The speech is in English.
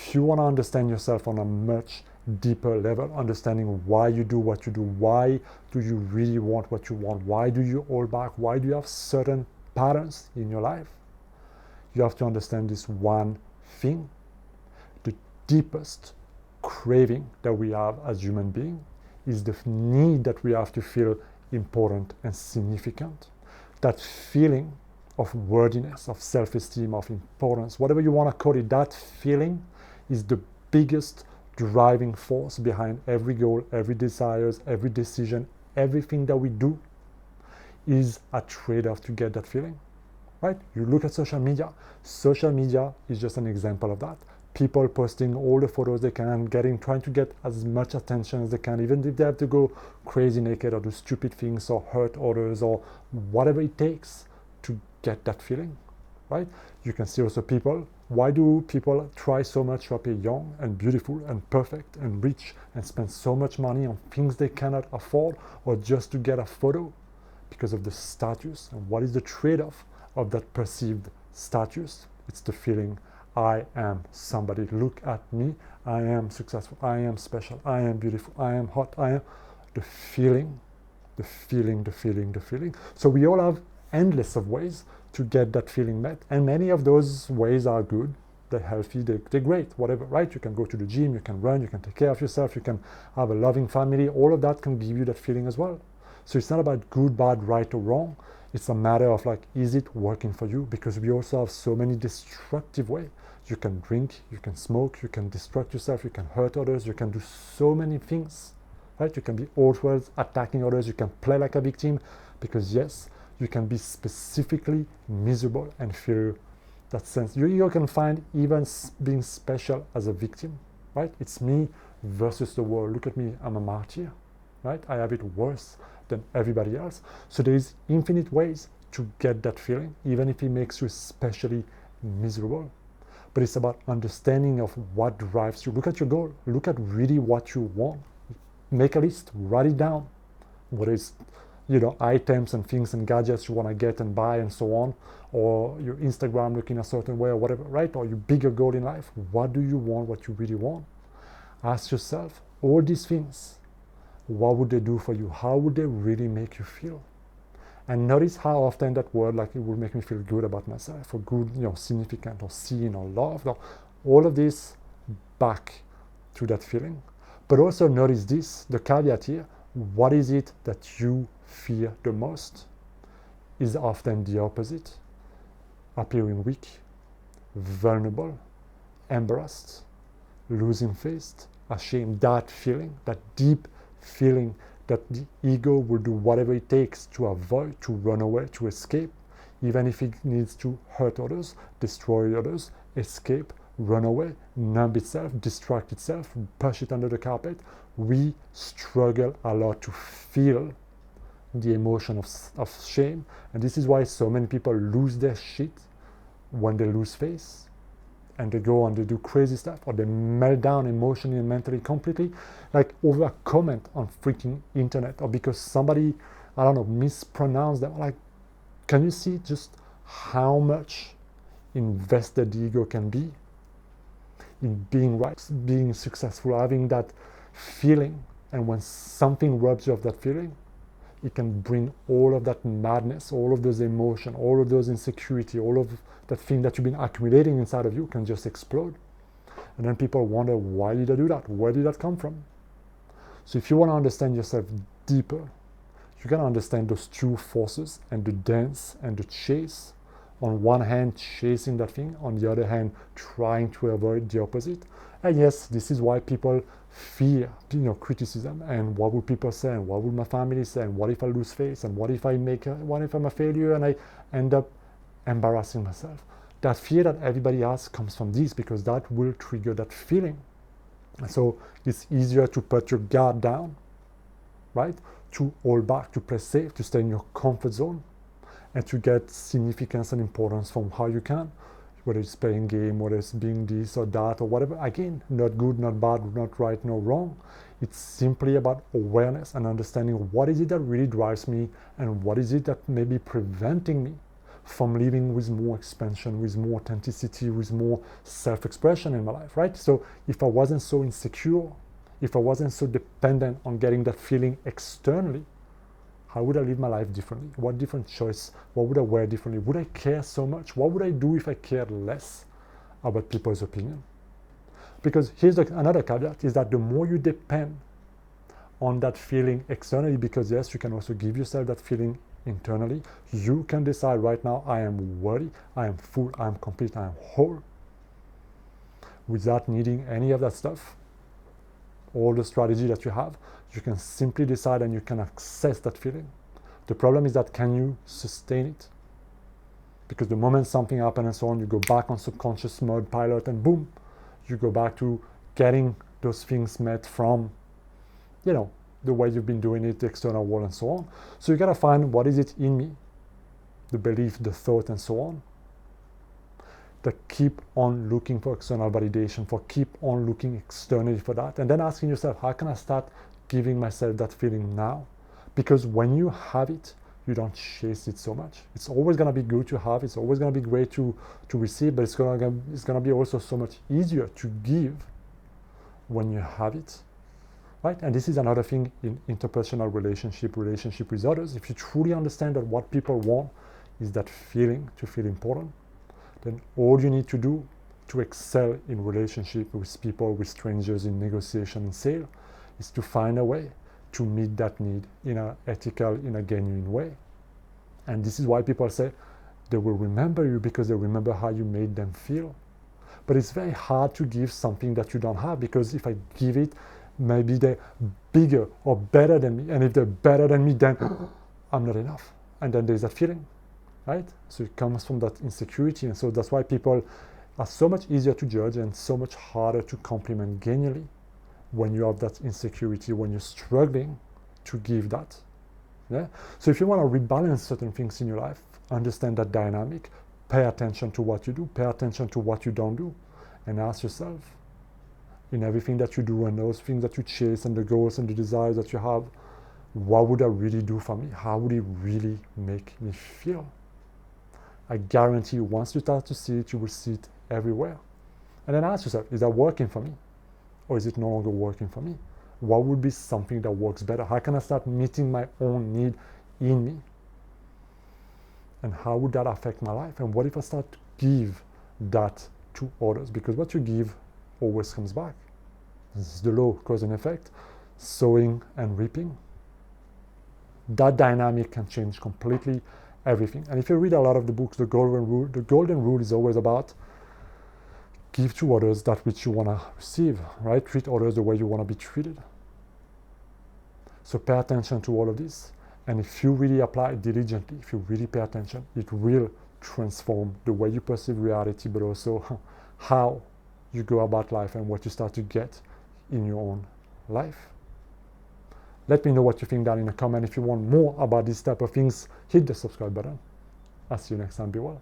if you want to understand yourself on a much deeper level, understanding why you do what you do, why do you really want what you want, why do you hold back, why do you have certain patterns in your life, you have to understand this one thing. The deepest craving that we have as human beings is the need that we have to feel important and significant. That feeling of worthiness, of self-esteem, of importance, whatever you want to call it, that feeling is the biggest driving force behind every goal, every desire, every decision, everything that we do is a trade-off to get that feeling, right? You look at social media is just an example of that. People posting all the photos they can, trying to get as much attention as they can, even if they have to go crazy naked or do stupid things or hurt others or whatever it takes to get that feeling, right? You can see also why do people try so much to appear young and beautiful and perfect and rich and spend so much money on things they cannot afford or just to get a photo? Because of the status. And what is the trade-off of that perceived status? It's the feeling, I am somebody, look at me, I am successful, I am special, I am beautiful, I am hot, I am the feeling. So we all have endless of ways to get that feeling met, and many of those ways are good, they're healthy, they're great, whatever, right? You can go to the gym, you can run, you can take care of yourself, you can have a loving family, all of that can give you that feeling as well. So it's not about good, bad, right or wrong. It's a matter of like, is it working for you? Because we also have so many destructive ways. You can drink, you can smoke, you can distract yourself, you can hurt others, you can do so many things, right? You can be always attacking others, you can play like a victim, because yes, you can be specifically miserable and feel that sense. You can find even being special as a victim, right? It's me versus the world. Look at me, I'm a martyr, right? I have it worse than everybody else. So there is infinite ways to get that feeling, even if it makes you especially miserable. But it's about understanding of what drives you. Look at your goal. Look at really what you want. Make a list, write it down. What is, items and things and gadgets you want to get and buy and so on, or your Instagram looking a certain way or whatever, right? Or your bigger goal in life. What do you want, what you really want? Ask yourself all these things. What would they do for you? How would they really make you feel? And notice how often that word, like, it will make me feel good about myself, or good, significant, or seen, or loved, or all of this back to that feeling. But also notice this, the caveat here, what is it that you fear the most is often the opposite. Appearing weak, vulnerable, embarrassed, losing faith, ashamed. That feeling, that deep feeling that the ego will do whatever it takes to avoid, to run away, to escape, even if it needs to hurt others, destroy others, escape, run away, numb itself, distract itself, push it under the carpet. We struggle a lot to feel the emotion of shame, and this is why so many people lose their shit when they lose face, and they go and they do crazy stuff, or they melt down emotionally and mentally completely, like over a comment on freaking internet, or because somebody, mispronounced them. Like, can you see just how much invested the ego can be in being right, being successful, having that feeling? And when something robs you of that feeling, it can bring all of that madness, all of those emotions, all of those insecurity, all of that thing that you've been accumulating inside of you can just explode. And then people wonder, why did I do that? Where did that come from? So if you want to understand yourself deeper, you can understand those two forces, and the dance and the chase. On one hand, chasing that thing, on the other hand, trying to avoid the opposite. And yes, this is why people fear, criticism, and what will people say, and what will my family say, and what if I lose face, and what if I'm a failure and I end up embarrassing myself. That fear that everybody has comes from this, because that will trigger that feeling. And so it's easier to put your guard down, right? To hold back, to play safe, to stay in your comfort zone, and to get significance and importance from how you can, whether it's playing game, whether it's being this or that or whatever. Again, not good, not bad, not right, no wrong. It's simply about awareness and understanding what is it that really drives me, and what is it that may be preventing me from living with more expansion, with more authenticity, with more self-expression in my life, right? So if I wasn't so insecure, if I wasn't so dependent on getting that feeling externally, how would I live my life differently? What different choice? What would I wear differently? Would I care so much? What would I do if I cared less about people's opinion? Because here's another caveat, is that the more you depend on that feeling externally, because yes, you can also give yourself that feeling internally, you can decide right now, I am worthy, I am full, I am complete, I am whole, without needing any of that stuff. All the strategy that you have, you can simply decide and you can access that feeling. The problem is that, can you sustain it? Because the moment something happens and so on, you go back on subconscious mode, pilot, and boom, you go back to getting those things met from, you know, the way you've been doing it, the external world and so on. So you gotta find, what is it in me, the belief, the thought, and so on, that keep on looking for external validation, for keep on looking externally for that, and then asking yourself, how can I start giving myself that feeling now? Because when you have it, you don't chase it so much. It's always gonna be good to have, it's always gonna be great to receive, but it's gonna be also so much easier to give when you have it, right? And this is another thing in interpersonal relationship with others. If you truly understand that what people want is that feeling, to feel important, then all you need to do to excel in relationship with people, with strangers, in negotiation, in sale, is to find a way to meet that need in an ethical, in a genuine way. And this is why people say they will remember you, because they remember how you made them feel. But it's very hard to give something that you don't have, because if I give it, maybe they're bigger or better than me. And if they're better than me, then I'm not enough. And then there's that feeling, right? So it comes from that insecurity. And so that's why people are so much easier to judge and so much harder to compliment genuinely when you have that insecurity, when you're struggling to give that. Yeah? So if you want to rebalance certain things in your life, understand that dynamic, pay attention to what you do, pay attention to what you don't do, and ask yourself, in everything that you do and those things that you chase and the goals and the desires that you have, what would I really do for me? How would it really make me feel? I guarantee you, once you start to see it, you will see it everywhere. And then ask yourself, is that working for me? Or is it no longer working for me? What would be something that works better? How can I start meeting my own need in me? And how would that affect my life? And what if I start to give that to others? Because what you give always comes back. This is the law, cause and effect, sowing and reaping. That dynamic can change completely everything. And if you read a lot of the books, the golden rule is always about give to others that which you want to receive, right? Treat others the way you want to be treated. So pay attention to all of this. And if you really apply it diligently, if you really pay attention, it will transform the way you perceive reality, but also how you go about life and what you start to get in your own life. Let me know what you think down in the comment. If you want more about these type of things, hit the subscribe button. I'll see you next time. Be well.